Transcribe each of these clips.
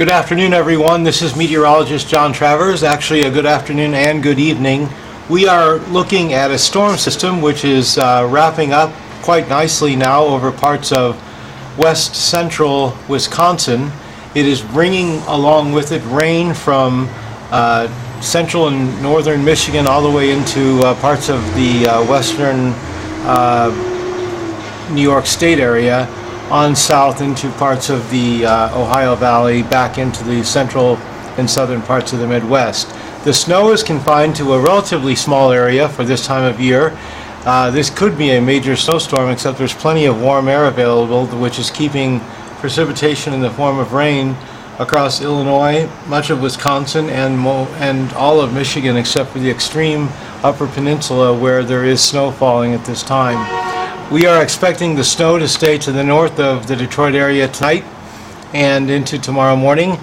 Good afternoon, everyone. This is meteorologist John Travers. Actually, a good afternoon and good evening. We are looking at a storm system which is wrapping up quite nicely now over parts of west central Wisconsin. It is bringing along with it rain from central and northern Michigan all the way into parts of the western New York State area, on south into parts of the Ohio Valley, back into the central and southern parts of the Midwest. The snow is confined to a relatively small area for this time of year. This could be a major snowstorm, except there's plenty of warm air available, which is keeping precipitation in the form of rain across Illinois, much of Wisconsin, and all of Michigan, except for the extreme upper peninsula where there is snow falling at this time. We are expecting the snow to stay to the north of the Detroit area tonight and into tomorrow morning.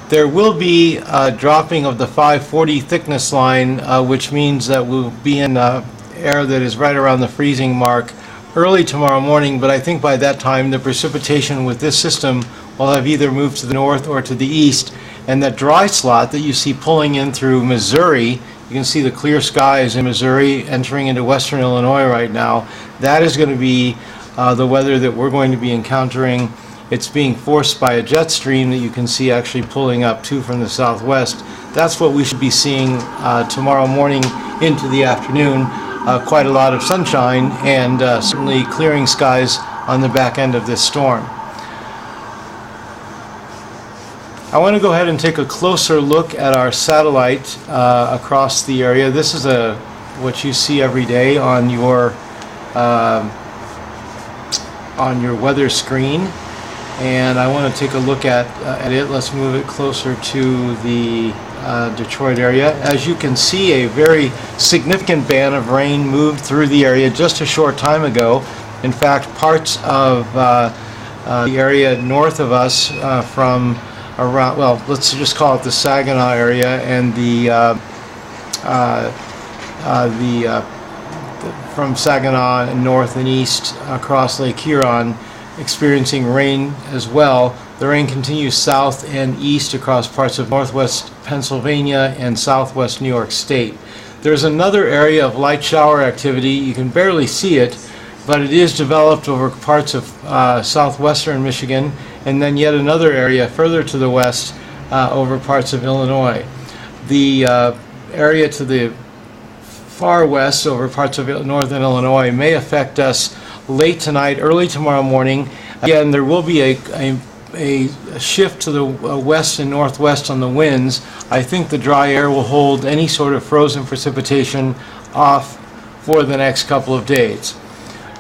There will be a dropping of the 540 thickness line, which means that we'll be in air that is right around the freezing mark early tomorrow morning, but I think by that time the precipitation with this system will have either moved to the north or to the east, and that dry slot that you see pulling in through Missouri, you can see the clear skies in Missouri entering into western Illinois right now. That is going to be the weather that we're going to be encountering. It's being forced by a jet stream that you can see actually pulling up too from the southwest. That's what we should be seeing tomorrow morning into the afternoon. Quite a lot of sunshine and certainly clearing skies on the back end of this storm. I want to go ahead and take a closer look at our satellite across the area. This is what you see every day on your weather screen, and I want to take a look at it. Let's move it closer to the Detroit area. As you can see, a very significant band of rain moved through the area just a short time ago. In fact, parts of the area north of us from around, well, let's just call it the Saginaw area, and from Saginaw and north and east across Lake Huron, experiencing rain as well. The rain continues south and east across parts of northwest Pennsylvania and southwest New York State. There's another area of light shower activity. You can barely see it, but it is developed over parts of southwestern Michigan, and then yet another area further to the west over parts of Illinois. The area to the far west over parts of northern Illinois may affect us late tonight, early tomorrow morning. Again, there will be a shift to the west and northwest on the winds. I think the dry air will hold any sort of frozen precipitation off for the next couple of days.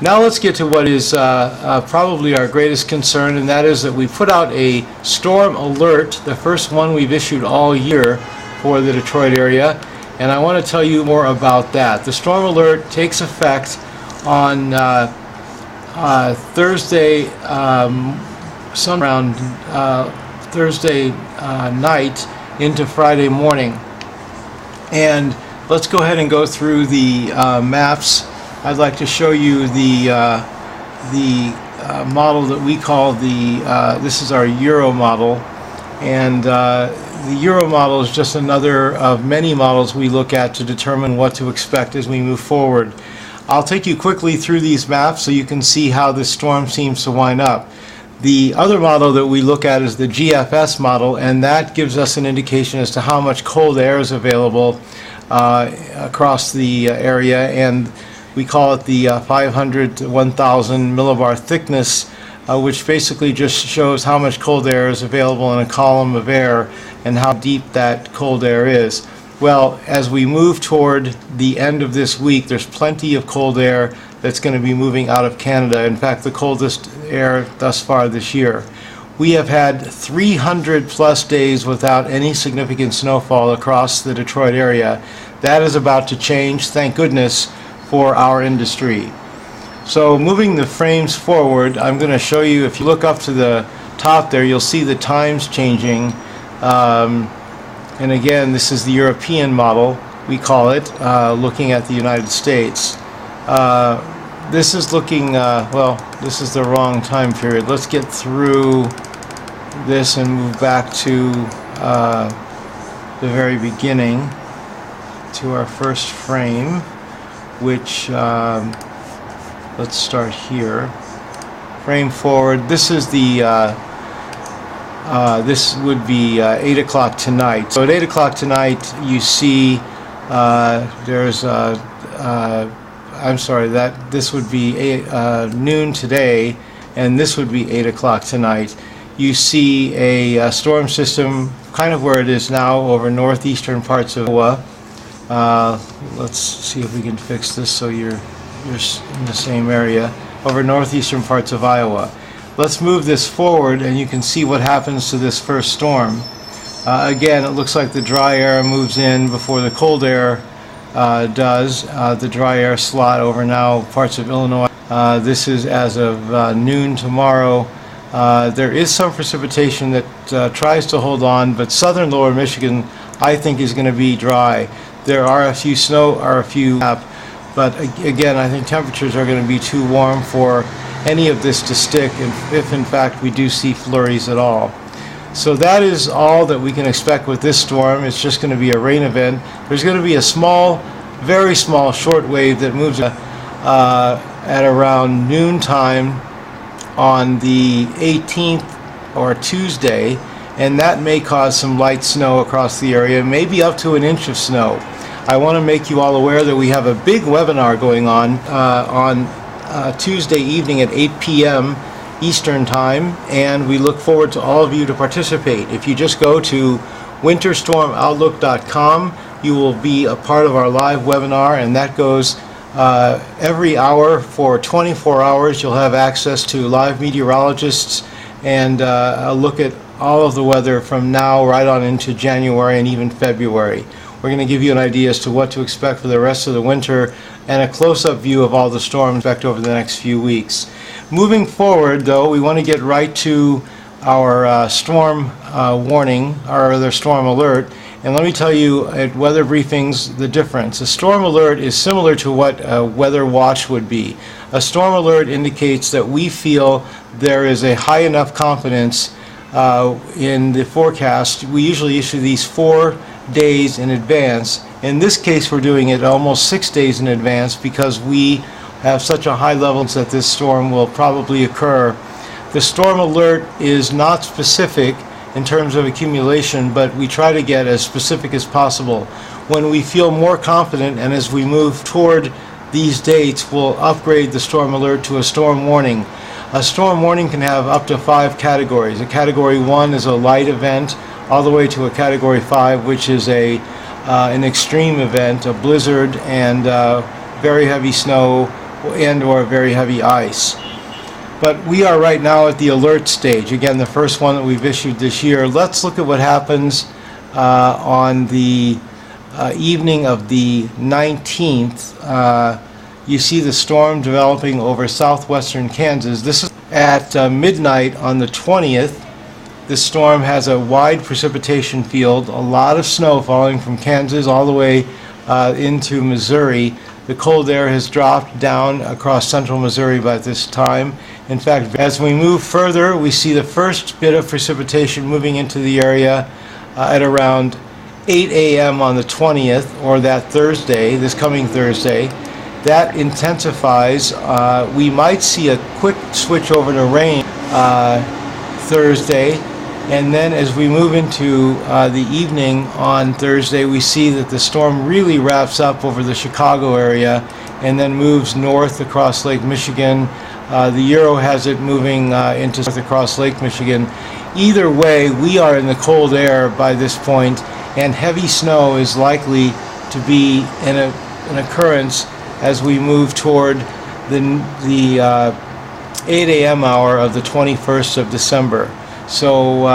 Now let's get to what is probably our greatest concern, and that is that we put out a storm alert, the first one we've issued all year for the Detroit area, and I want to tell you more about that. The storm alert takes effect on Thursday, around Thursday night into Friday morning. And let's go ahead and go through the maps. I'd like to show you the model that we call this is our Euro model, and the Euro model is just another of many models we look at to determine what to expect as we move forward. I'll take you quickly through these maps so you can see how this storm seems to wind up. The other model that we look at is the GFS model, and that gives us an indication as to how much cold air is available across the area, and we call it the 500 to 1,000 millibar thickness, which basically just shows how much cold air is available in a column of air and how deep that cold air is. Well, as we move toward the end of this week, there's plenty of cold air that's going to be moving out of Canada. In fact, the coldest air thus far this year. We have had 300 plus days without any significant snowfall across the Detroit area. That is about to change, thank goodness, for our industry. So moving the frames forward, I'm going to show you, if you look up to the top there, you'll see the times changing. And again, this is the European model, we call it, looking at the United States. This is looking, well, this is the wrong time period. Let's get through this and move back to the very beginning, to our first frame, which let's start here. Frame forward. This is the this would be 8 o'clock tonight. So at 8 o'clock tonight, you see there's I'm sorry, that this would be noon today, and this would be 8 o'clock tonight. You see a storm system kind of where it is now over northeastern parts of Iowa. Let's see if we can fix this so you're in the same area, over northeastern parts of Iowa. Let's move this forward and you can see what happens to this first storm. Again, it looks like the dry air moves in before the cold air does. The dry air slot over now parts of Illinois. This is as of noon tomorrow. There is some precipitation that tries to hold on, but southern lower Michigan I think is going to be dry. There are a few but again I think temperatures are going to be too warm for any of this to stick, if in fact we do see flurries at all. So that is all that we can expect with this storm. It's just going to be a rain event. There's going to be a small, very small short wave that moves at around noontime on the 18th or Tuesday, and that may cause some light snow across the area, maybe up to an inch of snow. I want to make you all aware that we have a big webinar going on Tuesday evening at 8 p.m. Eastern Time, and we look forward to all of you to participate. If you just go to winterstormoutlook.com, you will be a part of our live webinar, and that goes every hour for 24 hours. You'll have access to live meteorologists and a look at all of the weather from now right on into January and even February. We're going to give you an idea as to what to expect for the rest of the winter and a close-up view of all the storms expected over the next few weeks. Moving forward, though, we want to get right to our storm warning, or other storm alert. And let me tell you at weather briefings the difference. A storm alert is similar to what a weather watch would be. A storm alert indicates that we feel there is a high enough confidence in the forecast. We usually issue these 4 days in advance. In this case, we're doing it almost 6 days in advance because we have such a high level that this storm will probably occur. The storm alert is not specific in terms of accumulation, but we try to get as specific as possible. When we feel more confident and as we move toward these dates, we'll upgrade the storm alert to a storm warning. A storm warning can have up to 5 categories. A category 1 is a light event, all the way to a category 5, which is an extreme event, a blizzard and very heavy snow and or very heavy ice. But we are right now at the alert stage. Again, the first one that we've issued this year. Let's look at what happens on the evening of the 19th. You see the storm developing over southwestern Kansas. This is at midnight on the 20th. This storm has a wide precipitation field, a lot of snow falling from Kansas all the way into Missouri. The cold air has dropped down across central Missouri by this time. In fact, as we move further, we see the first bit of precipitation moving into the area at around 8 a.m. on the 20th, or that Thursday, this coming Thursday. That intensifies. We might see a quick switch over to rain Thursday. And then as we move into the evening on Thursday, we see that the storm really wraps up over the Chicago area and then moves north across Lake Michigan. The Euro has it moving into north across Lake Michigan. Either way, we are in the cold air by this point, and heavy snow is likely to be an occurrence as we move toward the 8 a.m. hour of the 21st of December. So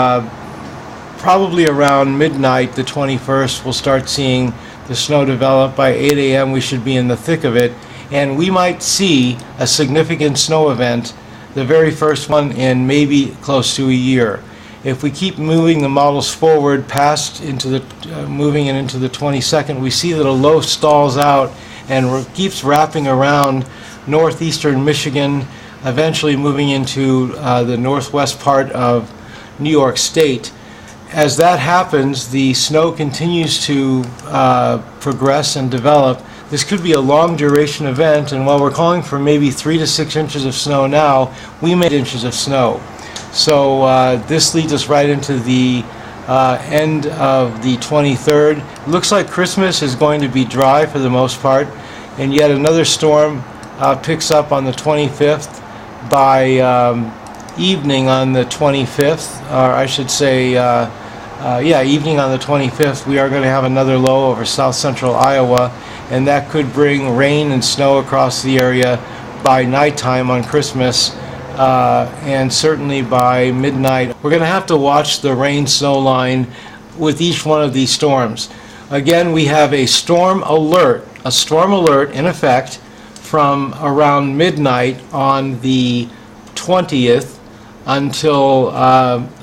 probably around midnight, the 21st, we'll start seeing the snow develop. By 8 a.m. we should be in the thick of it, and we might see a significant snow event, the very first one in maybe close to a year. If we keep moving the models forward past into the moving it into the 22nd, we see that a low stalls out and keeps wrapping around northeastern Michigan, eventually moving into the northwest part of New York State. As that happens, the snow continues to progress and develop. This could be a long duration event, and while we're calling for maybe 3 to 6 inches of snow now, we may get inches of snow. So this leads us right into the end of the 23rd. It looks like Christmas is going to be dry for the most part, and yet another storm picks up on the 25th. By evening on the 25th, or I should say, evening on the 25th, we are going to have another low over south central Iowa, and that could bring rain and snow across the area by nighttime on Christmas, and certainly by midnight. We're going to have to watch the rain-snow line with each one of these storms. Again, we have a storm alert in effect from around midnight on the 20th until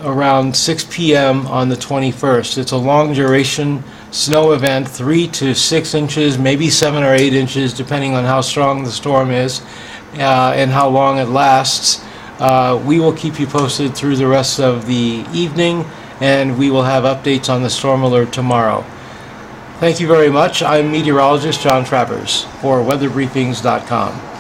around 6 p.m. on the 21st. It's a long duration snow event, 3 to 6 inches, maybe 7 or 8 inches, depending on how strong the storm is and how long it lasts. We will keep you posted through the rest of the evening, and we will have updates on the storm alert tomorrow. Thank you very much. I'm meteorologist John Travers for weatherbriefings.com.